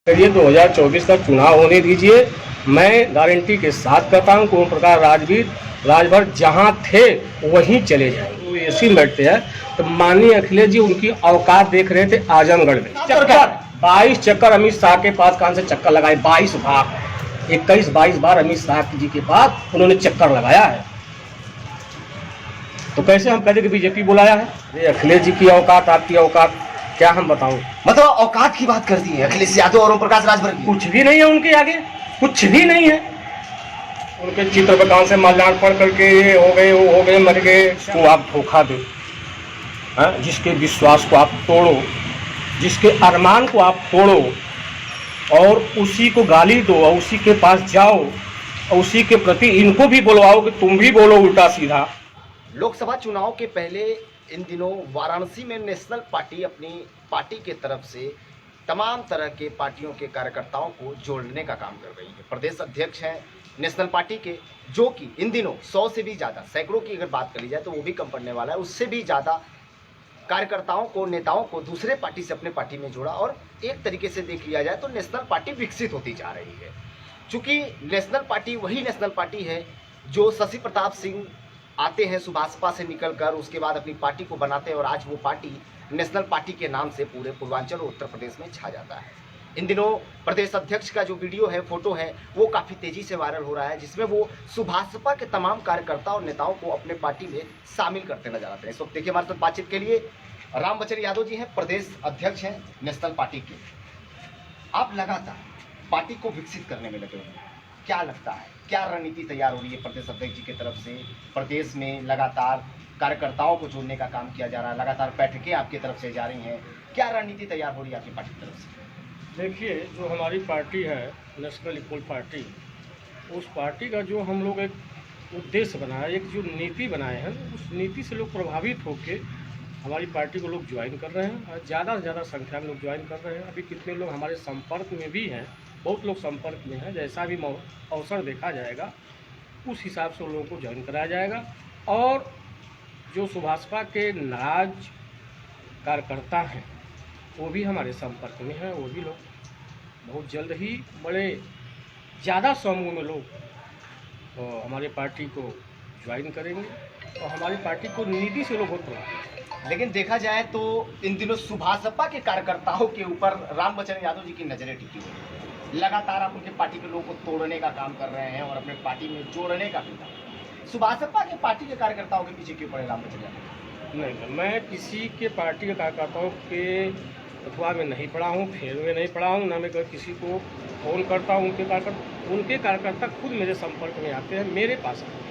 ये 2024 तक चुनाव होने दीजिए। मैं गारंटी के साथ कहता हूँ कि ओम प्रकाश राजभर जहाँ थे वहीं चले जाएंगे। वो एसी में बैठते हैं तो माननीय अखिलेश जी उनकी औकात देख रहे थे आजमगढ़ में। चक्कर 22 चक्कर अमित शाह के पास कान से चक्कर लगाए, 22 बार, 21-22 बार अमित शाह जी के पास उन्होंने चक्कर लगाया है। तो कैसे हम कहते कि बीजेपी बुलाया है? ये अखिलेश जी की औकात, आपकी औकात क्या हम बताऊं? मतलब औकात की बात करती है अखिलेश यादव और ओम प्रकाश राजभर की। कुछ भी नहीं है उनके आगे, कुछ भी नहीं है। उनके चित्र पर कान से माल्यार्पण पढ़ करके ये हो गए, वो हो गए, मर गए। तो आप धोखा दो, जिसके विश्वास को आप तोड़ो, जिसके अरमान को आप तोड़ो और उसी को गाली दो और उसी के पास जाओ और उसी के प्रति इनको भी बुलवाओ कि तुम भी बोलो उल्टा सीधा। लोकसभा चुनाव के पहले इन दिनों वाराणसी में नेशनल पार्टी अपनी पार्टी के तरफ से तमाम तरह के पार्टियों के कार्यकर्ताओं को जोड़ने का काम कर रही है। प्रदेश अध्यक्ष हैं नेशनल पार्टी के, जो कि इन दिनों 100 से भी ज़्यादा, सैकड़ों की अगर बात करी जाए तो वो भी कम पड़ने वाला है, उससे भी ज़्यादा कार्यकर्ताओं को, नेताओं को दूसरे पार्टी से अपने पार्टी में जोड़ा। और एक तरीके से देख लिया जाए तो नेशनल पार्टी विकसित होती जा रही है, चूँकि नेशनल पार्टी वही नेशनल पार्टी है जो शशि प्रताप सिंह आते हैं सुभाषपा से निकलकर, उसके बाद अपनी पार्टी को बनाते हैं और आज वो पार्टी नेशनल पार्टी के नाम से पूरे पूर्वांचल और उत्तर प्रदेश में छा जाता है। इन दिनों प्रदेश अध्यक्ष का जो वीडियो है, फोटो है, वो काफ़ी तेज़ी से वायरल हो रहा है, जिसमें वो सुभाषपा के तमाम कार्यकर्ताओं और नेताओं को अपने पार्टी में शामिल करते नजर आते हैं। इस वक्त देखिए हमारे साथ बातचीत के लिए रामबचन यादव जी हैं, प्रदेश अध्यक्ष हैं नेशनल पार्टी के। आप लगातार पार्टी को विकसित करने में लगे हुए हैं, क्या लगता है क्या रणनीति तैयार हो रही है प्रदेश अध्यक्ष जी की तरफ से? प्रदेश में लगातार कार्यकर्ताओं को जोड़ने का काम किया जा रहा है, लगातार बैठकें आपकी तरफ से जा रही हैं, क्या रणनीति तैयार हो रही है आपकी पार्टी की तरफ से? देखिए, जो हमारी पार्टी है नेशनल इक्वल पार्टी, उस पार्टी का जो हम लोग एक उद्देश्य बनाया, एक जो नीति बनाए हैं, उस नीति से लोग प्रभावित होकर हमारी पार्टी को लोग ज्वाइन कर रहे हैं और ज़्यादा से ज़्यादा संख्या में लोग ज्वाइन कर रहे हैं। अभी कितने लोग हमारे संपर्क में भी हैं, बहुत लोग संपर्क में हैं। जैसा भी अवसर देखा जाएगा उस हिसाब से उन लोगों को ज्वाइन कराया जाएगा। और जो सुभाषपा के नाराज कार्यकर्ता हैं वो भी हमारे संपर्क में हैं, वो भी लोग बहुत जल्द ही बड़े ज़्यादा समूह में लोग हमारे पार्टी को ज्वाइन करेंगे और हमारी पार्टी को नीति से लोग बहुत प्रभावित हैं। लेकिन देखा जाए तो इन दिनों सुभाषपा के कार्यकर्ताओं के ऊपर रामबचन यादव जी की नजरें टिकी हुई है। लगातार आप उनके पार्टी के लोगों को तोड़ने का काम कर रहे हैं और अपने पार्टी में जोड़ने का भी काम। सुभाषपा के पार्टी के कार्यकर्ताओं के पीछे क्यों पड़े रामबचन यादव? नहीं, मैं किसी के पार्टी के कार्यकर्ताओं के अथवा में नहीं पड़ा हूँ, फेर में नहीं पड़ा हूँ, ना मैं किसी को फ़ोन करता हूँ। उनके कार्यकर्ता खुद मेरे संपर्क में आते हैं, मेरे पास आते हैं।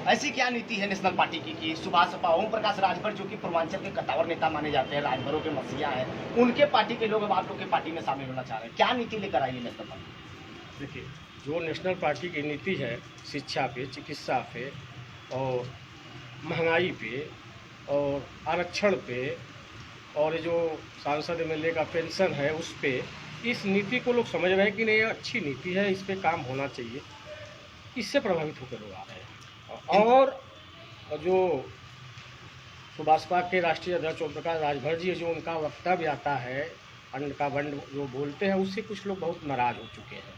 ऐसी क्या नीति है नेशनल पार्टी की कि सुभाषपा, ओम प्रकाश राजभर जो कि पूर्वांचल के कद्दावर नेता माने जाते हैं, राजभरों के मसीहा हैं, उनके पार्टी के लोग अब आप लोग के पार्टी में शामिल होना चाह रहे हैं, क्या नीति लेकर आई है नेशनल पार्टी? देखिए, जो नेशनल पार्टी की नीति है शिक्षा पे, चिकित्सा पे और महंगाई पे और आरक्षण पे और जो सांसद एमएलए का पेंशन है उस पे, इस नीति को लोग समझ रहे हैं कि नहीं ये अच्छी नीति है, इस पे काम होना चाहिए, इससे प्रभावित होकर लोग आ रहे हैं। और जो सुभाषपा के राष्ट्रीय अध्यक्ष ओम प्रकाश राजभर जी, जो उनका वक्तव्य आता है, अन्न का बंड जो बोलते हैं, उससे कुछ लोग बहुत नाराज़ हो चुके हैं।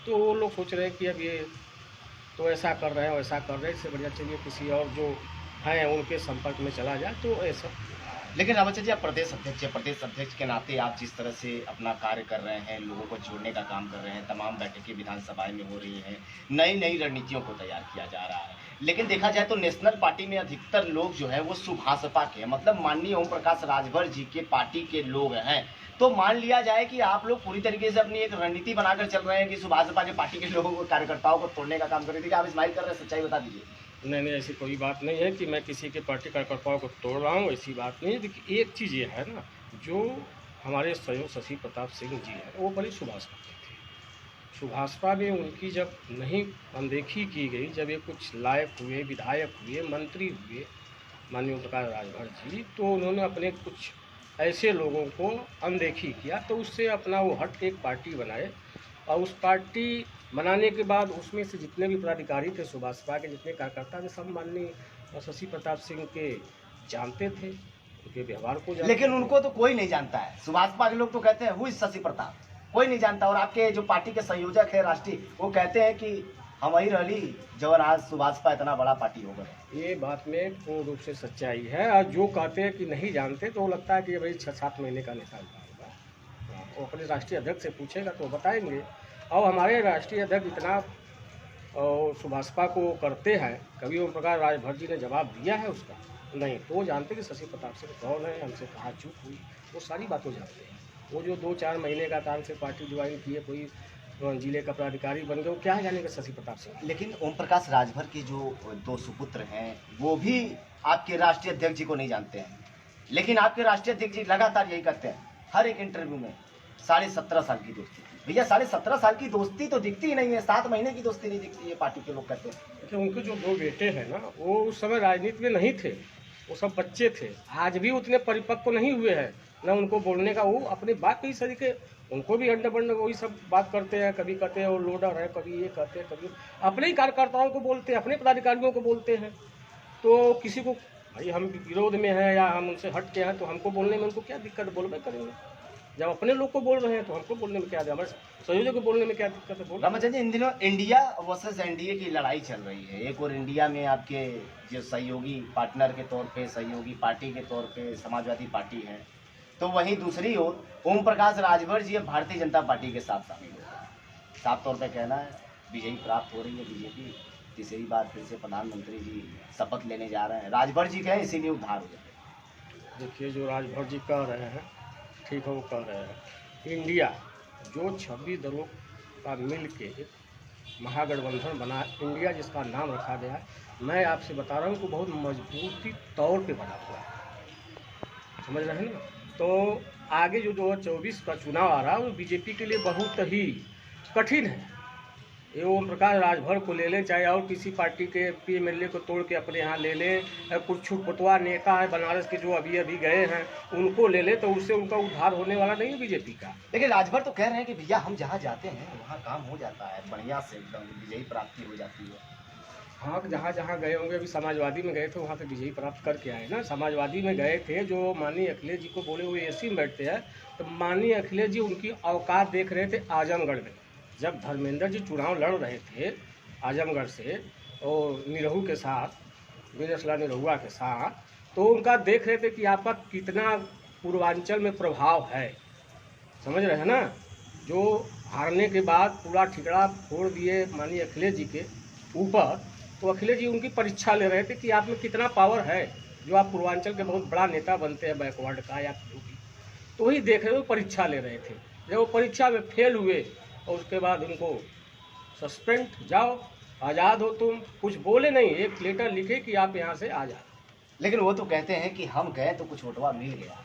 तो वो लोग सोच रहे हैं कि अब ये तो ऐसा कर रहे हैं वैसा कर रहे हैं, इससे बढ़िया चाहिए किसी और जो हैं उनके संपर्क में चला जाए, तो ऐसा। लेकिन रामबचन जी, आप प्रदेश अध्यक्ष हैं, प्रदेश अध्यक्ष के नाते आप जिस तरह से अपना कार्य कर रहे हैं, लोगों को जोड़ने का काम कर रहे हैं, तमाम बैठकें विधानसभा में हो रही हैं, नई नई रणनीतियों को तैयार किया जा रहा है, लेकिन देखा जाए तो नेशनल पार्टी में अधिकतर लोग जो है वो सुभाषपा के, मतलब माननीय ओम प्रकाश राजभर जी के पार्टी के लोग हैं। तो मान लिया जाए कि आप लोग पूरी तरीके से अपनी एक रणनीति बनाकर चल रहे हैं कि सुभाषपा के पार्टी के लोगों को, कार्यकर्ताओं को तोड़ने का काम कर रहे थे, कि आप स्माइल कर रहे हैं, सच्चाई बता दीजिए। नहीं, ऐसी कोई बात नहीं है कि मैं किसी के पार्टी कार्यकर्ताओं को तोड़ रहा हूँ, ऐसी बात नहीं है। देखिए, एक चीज़ ये है ना, जो हमारे सहयोग शशि प्रताप सिंह जी हैं वो बड़ी सुभाषपा के थे। सुभाषपा में उनकी जब नहीं अनदेखी की गई, जब ये कुछ लायक हुए, विधायक हुए, मंत्री हुए माननीय प्रकाश राजभर जी, तो उन्होंने अपने कुछ ऐसे लोगों को अनदेखी किया, तो उससे अपना वो हट के एक पार्टी बनाए और उस पार्टी बनाने के बाद उसमें से जितने भी पदाधिकारी थे सुभाषपा के, जितने कार्यकर्ता थे, सब माननीय शशि प्रताप सिंह के जानते थे, उनके व्यवहार को जानते। लेकिन उनको तो कोई नहीं जानता है, सुभाषपा के लोग तो कहते हैं हु इज शशि प्रताप। कोई नहीं जानता। और आपके जो पार्टी के संयोजक है राष्ट्रीय, वो कहते हैं कि हमारी रही जब आज सुभाषपा इतना बड़ा पार्टी होगा। ये बात में पूर्ण रूप से सच्चाई है। और जो कहते हैं कि नहीं जानते तो लगता है कि ये भाई 6-7 महीने का नेता होगा। वो अपने राष्ट्रीय अध्यक्ष से पूछेगा तो बताएंगे। और हमारे राष्ट्रीय अध्यक्ष इतना सुभाषपा को करते हैं, कभी ओम प्रकाश राजभर जी ने जवाब दिया है उसका? नहीं। तो वो जानते कि शशि प्रताप सिंह कौन है, हमसे कहाँ चूक हुई, वो सारी बातें जानते हैं। वो जो 2-4 महीने का काम से पार्टी ज्वाइन किए, कोई जिले का पदाधिकारी बन गए, वो क्या जानेगा शशि प्रताप सिंह। लेकिन ओम प्रकाश राजभर के जो 2 सुपुत्र हैं वो भी आपके राष्ट्रीय अध्यक्ष जी को नहीं जानते हैं। लेकिन आपके राष्ट्रीय अध्यक्ष जी लगातार यही कहते हैं हर एक इंटरव्यू में 17.5 साल की दोस्ती। भैया 17.5 साल की दोस्ती तो दिखती ही नहीं है, 7 महीने की दोस्ती नहीं दिखती है, पार्टी के लोग कहते हैं। देखिए, उनके जो 2 बेटे हैं ना, वो उस समय राजनीति में नहीं थे, वो सब बच्चे थे। आज भी उतने परिपक्व नहीं हुए हैं ना उनको बोलने का। वो अपनी बात के इस तरीके, उनको भी अंडा बंड वही सब बात करते हैं। कभी कहते हैं वो लोडर है, कभी ये कहते हैं, कभी अपने ही कार्यकर्ताओं को बोलते हैं, अपने पदाधिकारियों को बोलते हैं। तो किसी को भाई हम विरोध में हैं या हम उनसे हट के हैं तो हमको बोलने में उनको क्या दिक्कत है? बोलबे करेंगे। जब अपने लोग को बोल रहे हैं तो हमको बोलने में क्या है? हमारे सहयोगी को बोलने में क्या दिक्कत है? बोल रामाचंद्र जी, इन दिनों इंडिया वर्सेस एनडीए की लड़ाई चल रही है। एक और इंडिया में आपके जो सहयोगी पार्टनर के तौर पे, सहयोगी पार्टी के तौर पे समाजवादी पार्टी है, तो वहीं दूसरी ओर ओम प्रकाश राजभर जी अब भारतीय जनता पार्टी के साथ शामिल हो गए। साफ तौर पे कहना है विजयी प्राप्त हो रही है बीजेपी। तीसरी बार फिर से प्रधानमंत्री जी शपथ लेने जा रहे हैं। राजभर जी कहें इसीलिए उद्धार हो जाए। देखिए, जो राजभर जी कह रहे हैं ठीक है, वो कह रहे हैं। इंडिया जो 26 दलों का मिल के एक महागठबंधन बना, इंडिया जिसका नाम रखा गया है, मैं आपसे बता रहा हूँ कि बहुत मजबूती तौर पे बना हुआ है। समझ रहे हैं ना? तो आगे जो 2024 का चुनाव आ रहा है वो बीजेपी के लिए बहुत ही कठिन है। ये ओम प्रकाश राजभर को ले लें, चाहे और किसी पार्टी के एमएलए को तोड़ के अपने यहाँ ले लें, कुछ छुटपुटवा नेता है बनारस के जो अभी गए हैं उनको ले लें, तो उससे उनका उद्धार होने वाला नहीं है बीजेपी का। लेकिन राजभर तो कह रहे हैं कि भैया हम जहाँ जाते हैं वहाँ काम हो जाता है, बढ़िया से एकदम विजयी प्राप्ति हो जाती है। हाँ, जहाँ गए होंगे, अभी समाजवादी में गए थे, वहाँ से विजयी प्राप्त करके आए ना। समाजवादी में गए थे, जो माननीय अखिलेश जी को बोले हुए एसी में बैठते हैं, तो माननीय अखिलेश जी उनकी औकात देख रहे थे आजमगढ़ में। जब धर्मेंद्र जी चुनाव लड़ रहे थे आजमगढ़ से और निरहू के साथ, विजयसला निरहुआ के साथ, तो उनका देख रहे थे कि आपका कितना पूर्वांचल में प्रभाव है। समझ रहे हैं ना? जो हारने के बाद पूरा ठिकरा फोड़ दिए माननीय अखिलेश जी के ऊपर, तो अखिलेश जी उनकी परीक्षा ले रहे थे कि आप में कितना पावर है, जो आप पूर्वांचल के बहुत बड़ा नेता बनते हैं बैकवर्ड का या जो भी। तो वही देख रहे हुए परीक्षा ले रहे थे। जब वो परीक्षा में फेल हुए और उसके बाद उनको सस्पेंड, जाओ आज़ाद हो तुम। कुछ बोले नहीं, एक लेटर लिखे कि आप यहाँ से आ जाओ। लेकिन वो तो कहते हैं कि हम गए तो कुछ वोटवा मिल गया,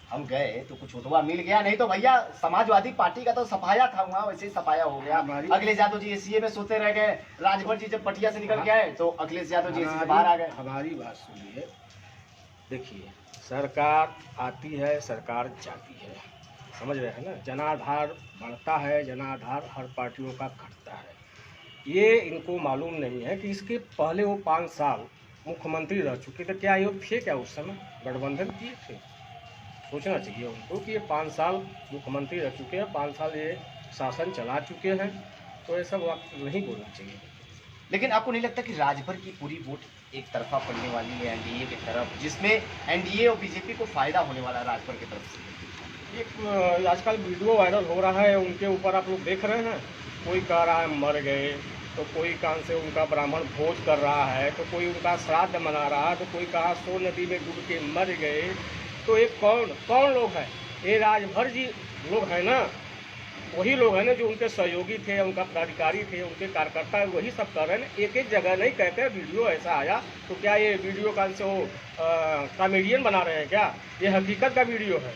हम गए तो कुछ वोटवा मिल गया। नहीं तो भैया समाजवादी पार्टी का तो सफाया था वहाँ, वैसे ही सफाया हो गया। अखिलेश यादव जी एसीए में सोते रह गए, राजभर जी जब पटिया से निकल के आए तो अखिलेश यादव जी एसी से बाहर आ गए। हमारी बात सुनिए, देखिए, सरकार आती है, सरकार जाती है, समझ रहे हैं ना? जनाधार बढ़ता है, जनाधार हर पार्टियों का घटता है। ये इनको मालूम नहीं है कि इसके पहले वो 5 साल मुख्यमंत्री रह चुके थे। क्या ये थे क्या उस समय गठबंधन किए थे? सोचना चाहिए उनको कि ये 5 साल मुख्यमंत्री रह चुके हैं, 5 साल ये शासन चला चुके हैं। तो ये सब वक्त नहीं बोलना चाहिए। लेकिन आपको नहीं लगता कि राजभर की पूरी वोट एक तरफा पड़ने वाली है एनडीए की तरफ, जिसमें एनडीए और बीजेपी को फायदा होने वाला है राजभर की तरफ से? एक आजकल वीडियो वायरल हो रहा है उनके ऊपर, आप लोग देख रहे हैं। कोई कह रहा है मर गए, तो कोई कान से उनका ब्राह्मण भोज कर रहा है, तो कोई उनका श्राद्ध मना रहा है, तो कोई कहा सोन नदी में डूब के मर गए। तो ये कौन लोग हैं? ये राजभर जी लोग हैं ना, वही लोग हैं ना जो उनके सहयोगी थे, उनका पदाधिकारी थे, उनके कार्यकर्ता, वही सब कर रहे हैं। एक जगह नहीं कहते हैं वीडियो ऐसा आया तो क्या ये वीडियो कान से वो कॉमेडियन बना रहे हैं क्या? ये हकीकत का वीडियो है।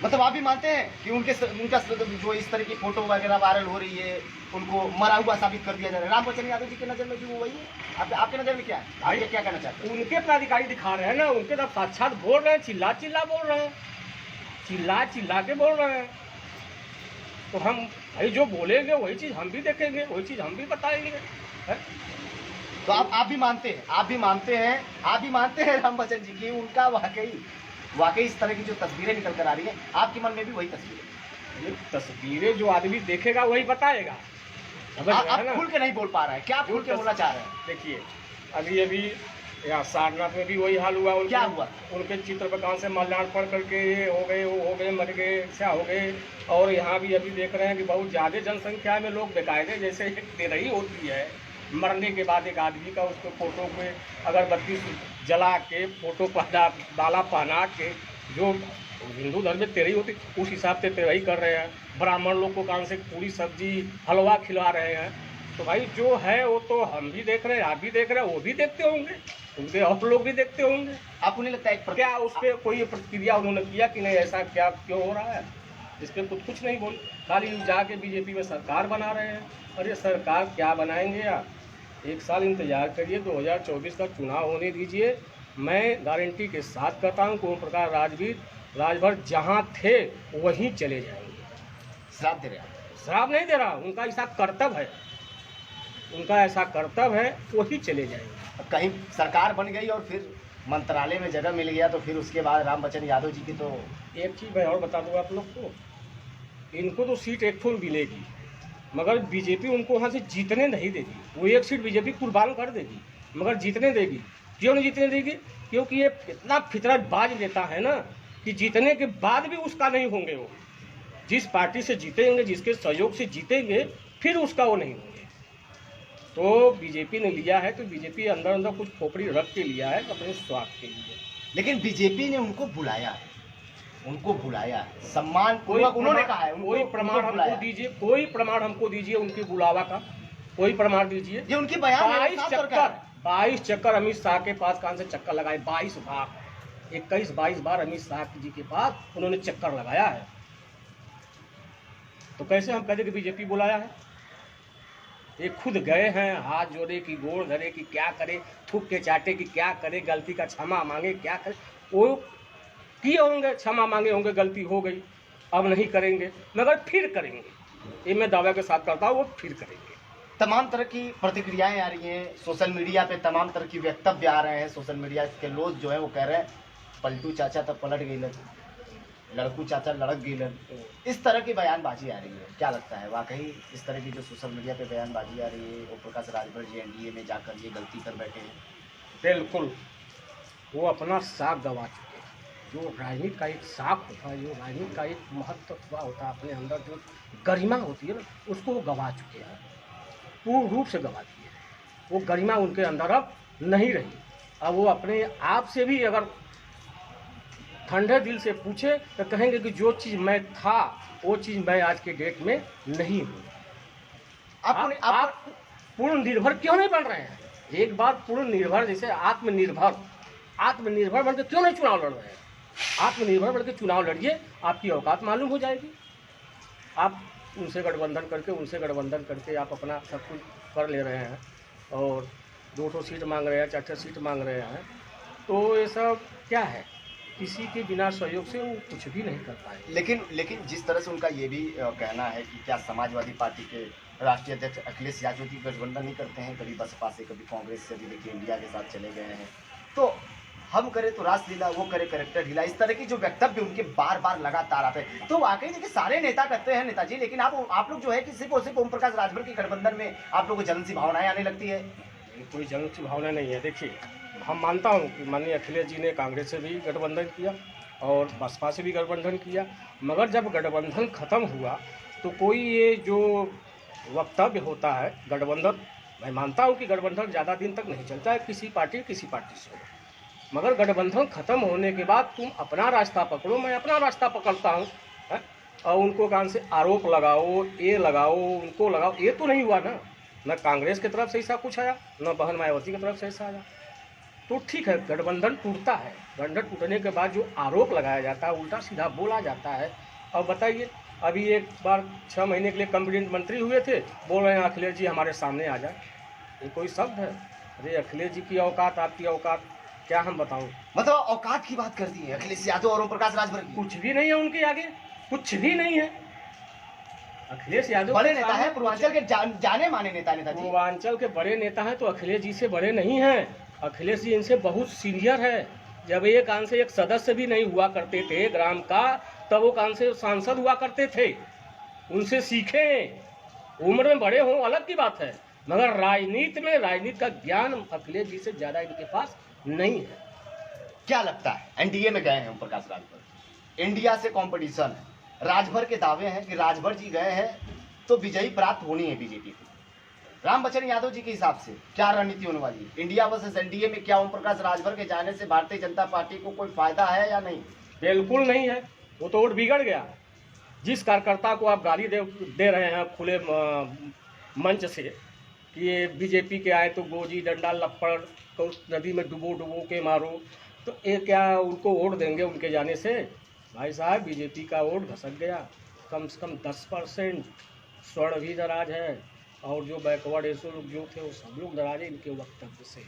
मतलब आप भी मानते हैं कि उनका जो इस तरह की फोटो वगैरह वायरल हो रही है, उनको मरा हुआ साबित कर दिया जा रहा है? रामवचन यादव जी की नज़र में भी वो वही है? आपके नज़र में क्या है? आप क्या कहना चाहते हैं? उनके पदाधिकारी दिखा रहे हैं ना, उनके तरफ साक्षात बोल रहे हैं, चिल्ला बोल रहे हैं, चिल्ला के बोल रहे हैं। तो हम भाई जो बोलेंगे वही चीज़ हम भी देखेंगे, वही चीज़ हम भी बताएंगे, है? तो आप भी मानते हैं रामवचन जी की उनका वाकई इस तरह की जो तस्वीरें निकल कर आ रही है, आपके मन में भी वही तस्वीर है? ये तस्वीरें जो आदमी देखेगा वही बताएगा। समझ रहे हैं आप ना? खुल के नहीं बोल पा रहे हैं, क्या खुल के बोलना चाह रहे हैं? देखिए, अभी यहाँ सारनाथ में भी वही हाल हुआ। क्या हुआ? उनके चित्र पर कान से माल्यार्पण करके ये हो गए, वो हो गए, मर गए, ऐसा हो गए। और यहाँ भी अभी देख रहे हैं कि बहुत ज़्यादा जनसंख्या में लोग बेकायदे जैसे एक तेरही होती है, मरने के बाद एक आदमी का उसको फोटो पे अगरबत्ती जला के फोटो माला पहना के, जो हिंदू धर्म में तेरही होती उस हिसाब से तेरही कर रहे हैं। ब्राह्मण लोग को कान से पूरी सब्जी हलवा खिला रहे हैं। तो भाई जो है वो तो हम भी देख रहे हैं, आप भी देख रहे हैं, वो भी देखते होंगे, उनके और लोग भी देखते होंगे। आपको नहीं लगता क्या उस पर कोई प्रतिक्रिया उन्होंने किया कि नहीं ऐसा क्या क्यों हो रहा है? इस पर कुछ नहीं बोल, खाली जाके बीजेपी में सरकार बना रहे हैं। अरे सरकार क्या बनाएंगे आप? 1 साल इंतजार करिए, 2024 का चुनाव होने दीजिए। मैं गारंटी के साथ कहता हूँ कि ओम प्रकाश राजभर जहाँ थे वहीं चले जाएंगे। श्राप दे रहे हैं? शराब नहीं दे रहा, उनका ऐसा कर्तव्य है, उनका ऐसा कर्तव्य है, वही चले जाएंगे। कहीं सरकार बन गई और फिर मंत्रालय में जगह मिल गया तो फिर उसके बाद रामबचन यादव जी की तो एक चीज़ मैं और बता दूँ आप लोग को, इनको तो सीट एक ठो मिलेगी, मगर बीजेपी उनको वहाँ से जीतने नहीं देगी। वो एक सीट बीजेपी कुर्बान कर देगी मगर जीतने देगी। क्यों नहीं जीतने देगी? क्योंकि ये इतना फितरतबाज नेता है ना कि जीतने के बाद भी उसका नहीं होंगे। वो जिस पार्टी से जीतेंगे, जिसके सहयोग से जीतेंगे, फिर उसका वो नहीं होंगे। तो बीजेपी ने लिया है तो बीजेपी अंदर कुछ खोपड़ी रख के लिया है अपने स्वार्थ के लिए। लेकिन बीजेपी ने उनको बुलाया, सम्मान उन्होंने कहा है, कोई प्रमाण हमको दीजिए, कोई प्रमाण हमको दीजिए उनके बुलावा का, कोई प्रमाण दीजिए। ये उनकी बयान 22 चक्कर अमित शाह के पास कान से चक्कर लगाए, 22 बार, 21-22 बार अमित शाह जी के पास उन्होंने चक्कर लगाया है। तो कैसे हम कहते कि बीजेपी बुलाया है? ये खुद गए हैं, हाथ जोड़े कि गोड़ धरे कि क्या करे, थूक के चाटे कि क्या करे, गलती का क्षमा मांगे क्या करे। वो किए होंगे, क्षमा मांगे होंगे, गलती हो गई, अब नहीं करेंगे, मगर फिर करेंगे। ये मैं दावे के साथ करता हूँ, वो फिर करेंगे। तमाम तरह की प्रतिक्रियाएं आ रही हैं सोशल मीडिया पे, तमाम तरह की वक्तव्य आ रहे हैं सोशल मीडिया के लोग जो है वो कह रहे हैं पलटू चाचा तब पलट गई, लड़कू चाचा लड़क गई। इस तरह की बयानबाजी आ रही है, क्या लगता है वाकई इस तरह की जो सोशल मीडिया पे बयानबाजी आ रही है, ओम प्रकाश राजभर जी एनडीए में जाकर ये गलती कर बैठे हैं? बिल्कुल, वो अपना साख गवा चुके हैं। जो राजनीति का एक साख होता है, जो राजनीति का एक महत्व होता है, अपने अंदर जो गरिमा होती है ना, उसको वो गवा चुके हैं, पूर्ण रूप से गवा दिए। वो गरिमा उनके अंदर अब नहीं रही। अब वो अपने आप से भी अगर ठंडे दिल से पूछे तो कहेंगे कि जो चीज़ मैं था वो चीज़ मैं आज के डेट में नहीं हूँ। आप पूर्ण निर्भर क्यों नहीं बन रहे हैं? एक बार पूर्ण निर्भर, जैसे आत्मनिर्भर बनकर क्यों नहीं चुनाव लड़ रहे हैं? आत्मनिर्भर बनकर चुनाव लड़िए, आपकी औकात मालूम हो जाएगी। आप उनसे गठबंधन करके आप अपना सब कुछ कर ले रहे हैं और 2 सीट मांग रहे हैं, 4 सीट मांग रहे हैं, तो ये सब क्या है? किसी के बिना सहयोग से वो कुछ भी नहीं कर पाए। लेकिन जिस तरह से उनका ये भी कहना है कि क्या समाजवादी पार्टी के राष्ट्रीय अध्यक्ष अखिलेश यादव जी गठबंधन नहीं करते हैं, कभी बसपा से कभी कांग्रेस से, भी देखिए इंडिया के साथ चले गए हैं, तो हम करें तो रासलीला, वो करे करेक्टर ढीला, इस तरह की जो वक्तव्य उनके बार बार लगातार आते हैं। तो वाकई देखिए सारे नेता करते हैं नेताजी, लेकिन आप लोग जो है कि सिर्फ और सिर्फ ओम प्रकाश राजभर की गठबंधन में आप लोगों को जलन सी भावनाएं आने लगती है। कोई जलन सी भावना नहीं है। देखिए, हम मानता हूँ कि माननीय अखिलेश जी ने कांग्रेस से भी गठबंधन किया और बसपा से भी गठबंधन किया, मगर जब गठबंधन खत्म हुआ तो कोई ये जो वक्तव्य होता है गठबंधन, मैं मानता हूँ कि गठबंधन ज़्यादा दिन तक नहीं चलता है, किसी पार्टी से हो, मगर गठबंधन खत्म होने के बाद तुम अपना रास्ता पकड़ो, मैं अपना रास्ता पकड़ता हूँ, और उनको कान से आरोप लगाओ, ये लगाओ, उनको लगाओ, ये तो नहीं हुआ ना। न कांग्रेस की तरफ से ऐसा कुछ आया, न बहन मायावती की तरफ से ऐसा आया। तो ठीक है, गठबंधन टूटता है, गठबंधन टूटने के बाद जो आरोप लगाया जाता है, उल्टा सीधा बोला जाता है। और बताइए, अभी एक बार 6 महीने के लिए कैबिनेट मंत्री हुए थे, बोल रहे हैं अखिलेश जी हमारे सामने आ जाए। ये कोई शब्द है? अरे अखिलेश जी की औकात, आपकी औकात क्या हम बताऊं? मतलब औकात की बात कर दी है अखिलेश यादव और ओम प्रकाश राजभर की? कुछ भी नहीं है उनके आगे, कुछ भी नहीं है। अखिलेश यादव बड़े नेता है, पूर्वांचल के जाने माने नेता, नेताजी पूर्वांचल के बड़े नेता हैं तो अखिलेश जी से बड़े नहीं हैं। अखिलेश जी इनसे बहुत सीनियर है, जब एक आन से एक सदस्य भी नहीं हुआ करते थे ग्राम का, तब वो कान से सांसद हुआ करते थे। उनसे सीखें। उम्र में बड़े हों अलग की बात है, मगर राजनीति का ज्ञान अखिलेश जी से ज़्यादा इनके पास नहीं है। क्या लगता है, एनडीए में गए हैं ओम प्रकाश राजभर, इंडिया से कंपटीशन है, राजभर के दावे हैं कि राजभर जी गए हैं तो विजयी प्राप्त होनी है बीजेपी को। रामबचन यादव जी के हिसाब से क्या रणनीति होने वाली है इंडिया वर्सेस एनडीए में? क्या ओम प्रकाश राजभर के जाने से भारतीय जनता पार्टी को कोई फायदा है या नहीं? बिल्कुल नहीं है, वो तो वोट बिगड़ गया। जिस कार्यकर्ता को आप गाली दे रहे हैं खुले मंच से कि ये बीजेपी के आए तो गोजी डंडा लपड़ तो नदी में डुबो के मारो, तो ये क्या उनको वोट देंगे उनके जाने से? भाई साहब, बीजेपी का वोट घसक गया। कम से कम 10% स्वर्ण भी नाराज है, और जो बैकवर्ड ऐसे लोग जो थे वो सब लोग नाराज है इनके वक्तव्य से।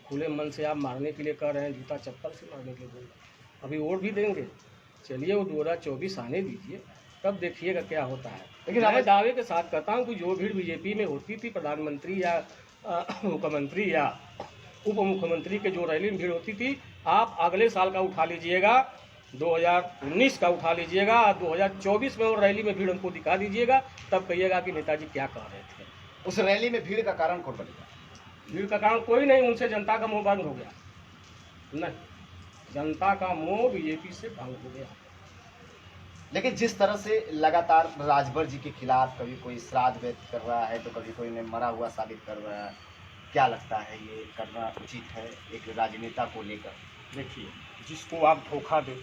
खुले मन से आप मारने के लिए कह रहे हैं, जूता चप्पल से मारने के लिए बोल रहे हैं। अभी वोट भी देंगे, चलिए वो 2024 आने दीजिए, तब देखिएगा क्या होता है। लेकिन मैं दावे के साथ कहता हूँ कि जो भीड़ बीजेपी में होती थी, प्रधानमंत्री या मुख्यमंत्री या उप मुख्यमंत्री के जो रैली में भीड़ होती थी, आप अगले साल का उठा लीजिएगा, 2019 का उठा लीजिएगा, 2024 में और रैली में भीड़ हमको दिखा दीजिएगा, तब कहिएगा कि नेताजी क्या कह रहे थे। उस रैली में भीड़ का कारण कौन बनेगा? भीड़ का कारण कोई नहीं, उनसे जनता का मोह भंग हो गया। नहीं, जनता का मोह बीजेपी से भंग हो गया। लेकिन जिस तरह से लगातार राजभर जी के खिलाफ कभी कोई श्राद्ध व्यक्त कर रहा है तो कभी कोई ने मरा हुआ साबित कर रहा है, क्या लगता है ये करना उचित है एक राजनेता को लेकर? देखिए, जिसको आप धोखा दो,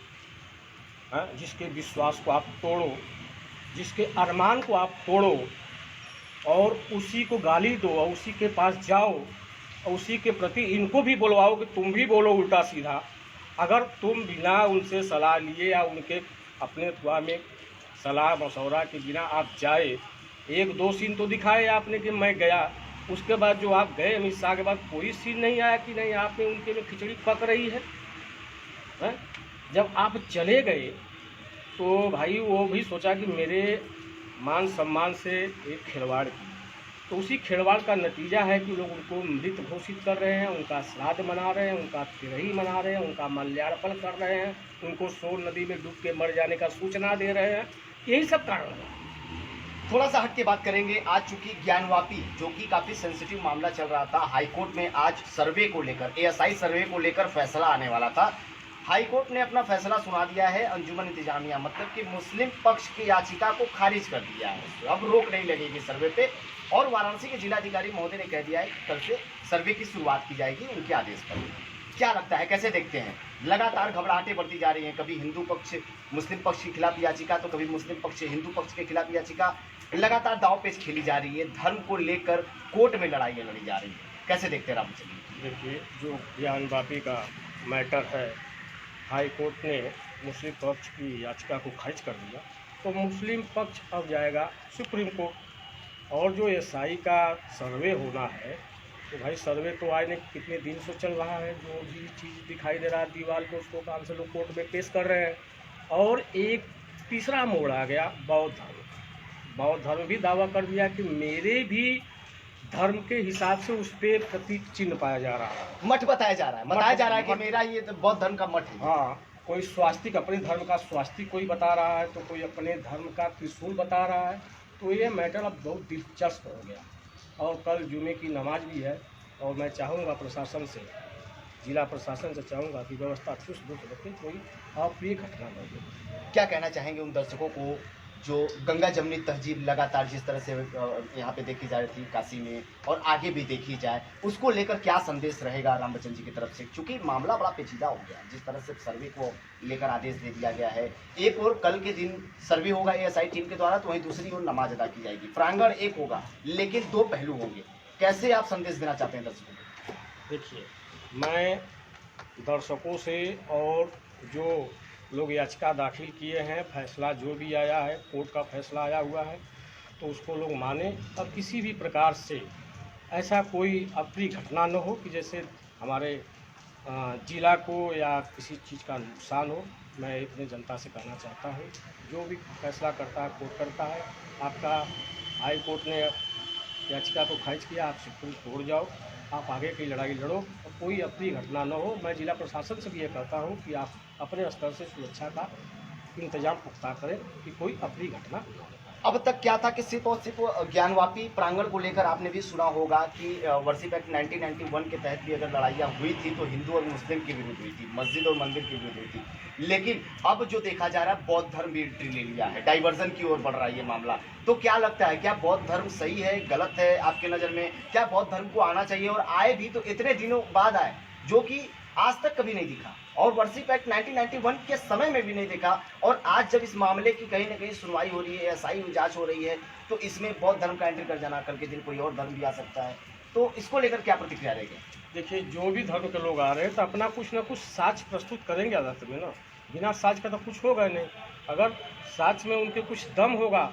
जिसके विश्वास को आप तोड़ो, जिसके अरमान को आप तोड़ो, और उसी को गाली दो और उसी के पास जाओ और उसी के प्रति इनको भी बुलवाओ कि तुम भी बोलो उल्टा सीधा। अगर तुम बिना उनसे सलाह लिए या उनके अपने दुआ में सलाह मशवरा के बिना आप जाए, 1-2 सीन तो दिखाए आपने कि मैं गया, उसके बाद जो आप गए अमित शाह के बाद कोई सीन नहीं आया कि नहीं आपने उनके में खिचड़ी पक रही है। जब आप चले गए तो भाई वो भी सोचा कि मेरे मान सम्मान से एक खिलवाड़ की, तो उसी खिलवाड़ का नतीजा है कि लोग उनको मृत घोषित कर रहे हैं, उनका श्राद्ध मना रहे हैं, उनका तिरही मना रहे हैं, उनका माल्यार्पण कर रहे हैं, उनको सोन नदी में डूब के मर जाने का सूचना दे रहे हैं। यही सब कारण है। थोड़ा सा हट के बात करेंगे। आज चूंकि ज्ञानवापी जो कि काफी सेंसिटिव मामला चल रहा था, हाईकोर्ट में आज सर्वे को लेकर, एएसआई सर्वे को लेकर फैसला आने वाला था। हाईकोर्ट ने अपना फैसला सुना दिया है। अंजुमन इंतजामिया मतलब कि मुस्लिम पक्ष की याचिका को खारिज कर दिया है। अब रोक नहीं लगेगी सर्वे पे, और वाराणसी के जिलाधिकारी महोदय ने कह दिया है कि कल से सर्वे की शुरुआत की जाएगी उनके आदेश पर। क्या लगता है, कैसे देखते हैं? लगातार घबराहटें बढ़ती जा रही हैं, कभी हिंदू पक्ष मुस्लिम पक्ष के खिलाफ याचिका तो कभी मुस्लिम पक्ष हिंदू पक्ष के खिलाफ याचिका, लगातार दांवपेच खेली जा रही है, धर्म को लेकर कोर्ट में लड़ाइयाँ लड़ी जा रही है। कैसे देखते हैं रामचंद्र? देखिए, जो ज्ञानवापी का मैटर है, हाई कोर्ट ने मुस्लिम पक्ष की याचिका को खारिज कर दिया, तो मुस्लिम पक्ष अब जाएगा सुप्रीम कोर्ट। और जो एसआई का सर्वे होना है, तो भाई सर्वे तो आज ने कितने दिन से चल रहा है, जो भी चीज़ दिखाई दे रहा है दीवार पे उसको काम से लोग कोर्ट में पेश कर रहे हैं। और एक तीसरा मोड़ आ गया बौद्ध धर्म। बौद्ध धर्म भी दावा कर दिया कि मेरे भी धर्म के हिसाब से उस पर प्रतीक चिन्ह पाया जा रहा है, मठ बताया जा रहा है, बताया जा रहा है कि मेरा ये तो बौद्ध धर्म का मठ है। हाँ, कोई स्वास्तिक अपने धर्म का स्वास्तिक कोई बता रहा है, तो कोई अपने धर्म का त्रिशूल बता रहा है। तो ये मैटर अब बहुत दिलचस्प हो गया। और कल जुमे की नमाज भी है, और मैं चाहूँगा प्रशासन से, जिला प्रशासन से चाहूँगा कि व्यवस्था चुस्त दुरुस्त रखें, कोई अप्रिय घटना न हो। क्या कहना चाहेंगे उन दर्शकों को जो गंगा जमनी तहजीब लगातार जिस तरह से यहाँ पे देखी जा रही थी काशी में, और आगे भी देखी जाए, उसको लेकर क्या संदेश रहेगा रामबचन जी की तरफ से? क्योंकि मामला बड़ा पेचीदा हो गया, जिस तरह से सर्वे को लेकर आदेश दे दिया गया है। एक और कल के दिन सर्वे होगा एएसआई टीम के द्वारा, तो वहीं दूसरी ओर नमाज अदा की जाएगी। प्रांगण एक होगा लेकिन 2 पहलू होंगे। कैसे आप संदेश देना चाहते हैं दर्शकों को? देखिए, मैं दर्शकों से और जो लोग याचिका दाखिल किए हैं, फैसला जो भी आया है, कोर्ट का फैसला आया हुआ है, तो उसको लोग माने, और किसी भी प्रकार से ऐसा कोई अप्रिय घटना न हो कि जैसे हमारे जिला को या किसी चीज़ का नुकसान हो। मैं अपनी जनता से कहना चाहता हूँ, जो भी फैसला करता है कोर्ट करता है। आपका हाई कोर्ट ने याचिका को खारिज किया, आप सुप्रीम कोर्ट जाओ, आप आगे की लड़ाई लड़ो और कोई अप्रिय घटना न हो। मैं जिला प्रशासन से भी ये कहता हूँ कि आप अपने स्तर से सुरक्षा का इंतजाम पुख्ता करें कि कोई अप्रिय घटना न हो। अब तक क्या था कि सिर्फ और सिर्फ ज्ञानवापी प्रांगण को लेकर आपने भी सुना होगा कि वर्शिप एक्ट 1991 के तहत भी अगर लड़ाइयाँ हुई थी तो हिंदू और मुस्लिम के विरुद्ध हुई थी, मस्जिद और मंदिर के विरुद्ध हुई थी। लेकिन अब जो देखा जा रहा है, बौद्ध धर्म भी एंट्री ले लिया है, डाइवर्जन की ओर बढ़ रहा है ये मामला। तो क्या लगता है, क्या बौद्ध धर्म सही है, गलत है आपके नज़र में? क्या बौद्ध धर्म को आना चाहिए, और आए भी तो इतने दिनों बाद आए जो कि आज तक कभी नहीं दिखा, और वर्शिप एक्ट 1991 के समय में भी नहीं देखा। और आज जब इस मामले की कहीं ना कहीं सुनवाई हो रही है, एसआई जांच हो रही है, तो इसमें बौद्ध धर्म का एंट्री कर जाना, कल के दिन कोई और धर्म भी आ सकता है, तो इसको लेकर क्या प्रतिक्रिया रहेगी? देखिए, जो भी धर्म के लोग आ रहे हैं तो अपना कुछ ना कुछ साक्ष्य प्रस्तुत करेंगे अदालत में ना। बिना साक्ष्य का तो कुछ होगा नहीं। अगर साक्ष्य में उनके कुछ दम होगा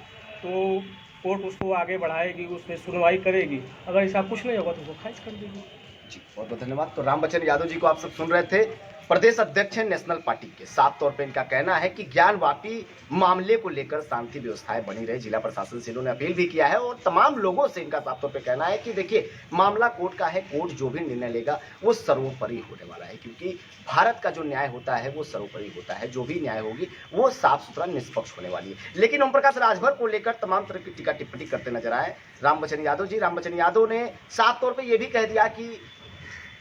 तो कोर्ट उसको आगे बढ़ाएगी, उसमें सुनवाई करेगी। अगर ऐसा कुछ नहीं होगा तो उसको खारिज कर देगी। जी, बहुत बहुत धन्यवाद। तो रामबचन यादव जी को आप सब सुन रहे थे, प्रदेश अध्यक्ष हैं नेशनल पार्टी के। साफ तौर पे इनका कहना है कि ज्ञानवापी मामले को लेकर शांति व्यवस्थाएं बनी रहे। जिला प्रशासन से इन्होंने अपील भी किया है, और तमाम लोगों से इनका साफ तौर पे कहना है कि देखिए, मामला कोर्ट का है, कोर्ट जो भी निर्णय लेगा वो सर्वोपरि होने वाला है, क्योंकि भारत का जो न्याय होता है वो सर्वोपरि होता है। जो भी न्याय होगी वो साफ सुथरा निष्पक्ष होने वाली है। लेकिन ओम प्रकाश राजभर को लेकर तमाम तरह की टीका टिप्पणी करते नजर आए रामबचन यादव जी। रामबचन यादव ने साफ तौर पर यह भी कह दिया कि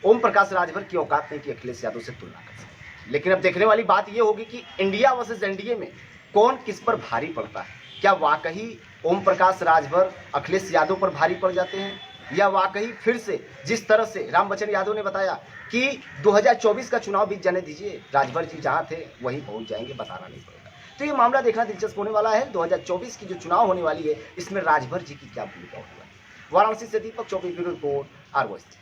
ओम प्रकाश राजभर की औकात नहीं कि अखिलेश यादव से तुलना कर सके। लेकिन अब देखने वाली बात यह होगी कि इंडिया वर्सेस एनडीए में कौन किस पर भारी पड़ता है। क्या वाकई ओम प्रकाश राजभर अखिलेश यादव पर भारी पड़ जाते हैं, या वाकई फिर से जिस तरह से रामबचन यादव ने बताया कि 2024 का चुनाव बीत जाने दीजिए, राजभर जी जहां थे वहीं पहुंच जाएंगे, बताना नहीं पड़ेगा। तो ये मामला देखना दिलचस्प होने वाला है। 2024 की जो चुनाव होने वाली है, इसमें राजभर जी की क्या भूमिका होने वाली है। वाराणसी से Deepak Choubey, bureau report, R voice.